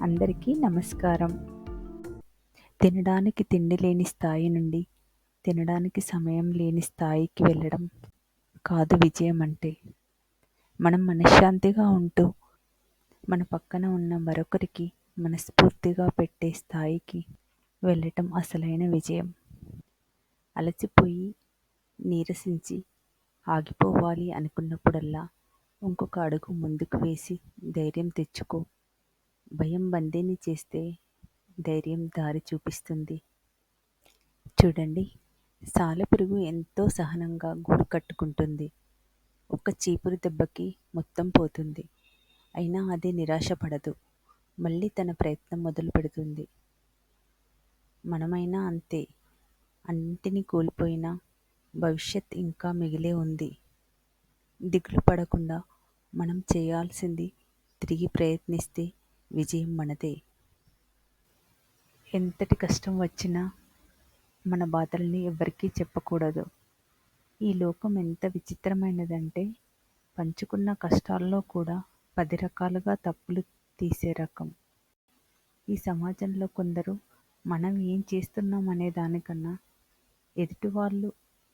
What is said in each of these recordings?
అందరికీ నమస్కారం. తినడానికి తిండి లేని స్థాయి నుండి తినడానికి సమయం లేని స్థాయికి వెళ్ళడం కాదు విజయం అంటే. మనం మనశ్శాంతిగా ఉంటూ మన పక్కన ఉన్న మరొకరికి మనస్ఫూర్తిగా పెట్టే స్థాయికి వెళ్ళటం అసలైన విజయం. అలసిపోయి నీరసించి ఆగిపోవాలి అనుకున్నప్పుడల్లా ఇంకొక అడుగు ముందుకు వేసి ధైర్యం తెచ్చుకో. భయం బందీని చేస్తే ధైర్యం దారి చూపిస్తుంది. చూడండి, సాలెపురుగు ఎంతో సహనంగా గూడు కట్టుకుంటుంది. ఒక్క చీపురు దెబ్బకి మొత్తం పోతుంది. అయినా అది నిరాశపడదు. మళ్ళీ తన ప్రయత్నం మొదలు పెడుతుంది. మనమైనా అంతే. అన్నింటినీ కోల్పోయినా భవిష్యత్ ఇంకా మిగిలే ఉంది. దిగులు పడకుండా మనం చేయాల్సింది తిరిగి ప్రయత్నిస్తే విజయం మనదే. ఎంతటి కష్టం వచ్చినా మన బాధల్ని ఎవ్వరికీ చెప్పకూడదు. ఈ లోకం ఎంత విచిత్రమైనదంటే పంచుకున్న కష్టాల్లో కూడా 10 రకాలుగా తప్పులు తీసే రకం. ఈ సమాజంలో కొందరు మనం ఏం చేస్తున్నాం అనే దానికన్నా ఎదుటివాళ్ళు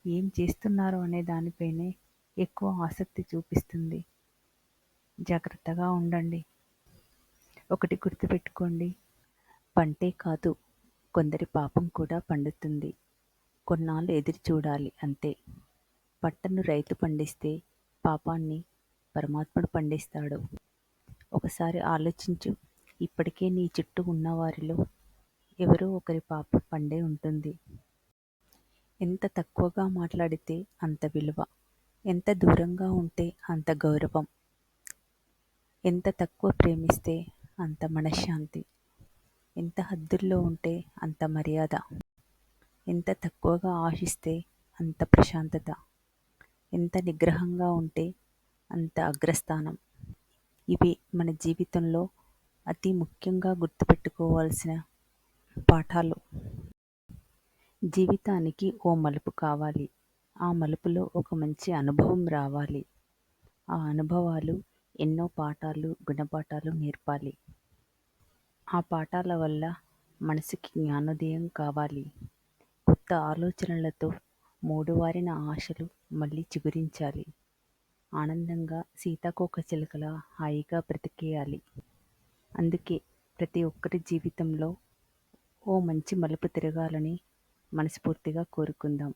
ఏం చేస్తున్నారు అనే దానిపైనే ఎక్కువ ఆసక్తి చూపిస్తుంది. జాగ్రత్తగా ఉండండి. ఒకటి గుర్తుపెట్టుకోండి, పంటే కాదు కొందరి పాపం కూడా పండుతుంది. కొన్నాళ్ళు ఎదురు చూడాలి అంతే. పంటను రైతు పండిస్తే పాపాన్ని పరమాత్ముడు పండిస్తాడు. ఒకసారి ఆలోచించు, ఇప్పటికే నీ చుట్టూ ఉన్నవారిలో ఎవరో ఒకరి పాపం పండే ఉంటుంది. ఎంత తక్కువగా మాట్లాడితే అంత విలువ, ఎంత దూరంగా ఉంటే అంత గౌరవం, ఎంత తక్కువ ప్రేమిస్తే అంత మనశ్శాంతి, ఎంత హద్దుల్లో ఉంటే అంత మర్యాద, ఎంత తక్కువగా ఆశిస్తే అంత ప్రశాంతత, ఎంత నిగ్రహంగా ఉంటే అంత అగ్రస్థానం. ఇవి మన జీవితంలో అతి ముఖ్యంగా గుర్తుపెట్టుకోవాల్సిన పాఠాలు. జీవితానికి ఓ మలుపు కావాలి. ఆ మలుపులో ఒక మంచి అనుభవం రావాలి. ఆ అనుభవాలు ఎన్నో పాఠాలు, గుణపాఠాలు నేర్పాలి. ఆ పాఠాల వల్ల మనసుకి జ్ఞానోదయం కావాలి. కొత్త ఆలోచనలతో మూడువారిన ఆశలు మళ్ళీ చిగురించాలి. ఆనందంగా సీతాకోకచిలుకలా హాయిగా బ్రతికేయాలి. అందుకే ప్రతి ఒక్కరి జీవితంలో ఓ మంచి మలుపు తిరగాలని మనస్ఫూర్తిగా కోరుకుందాం.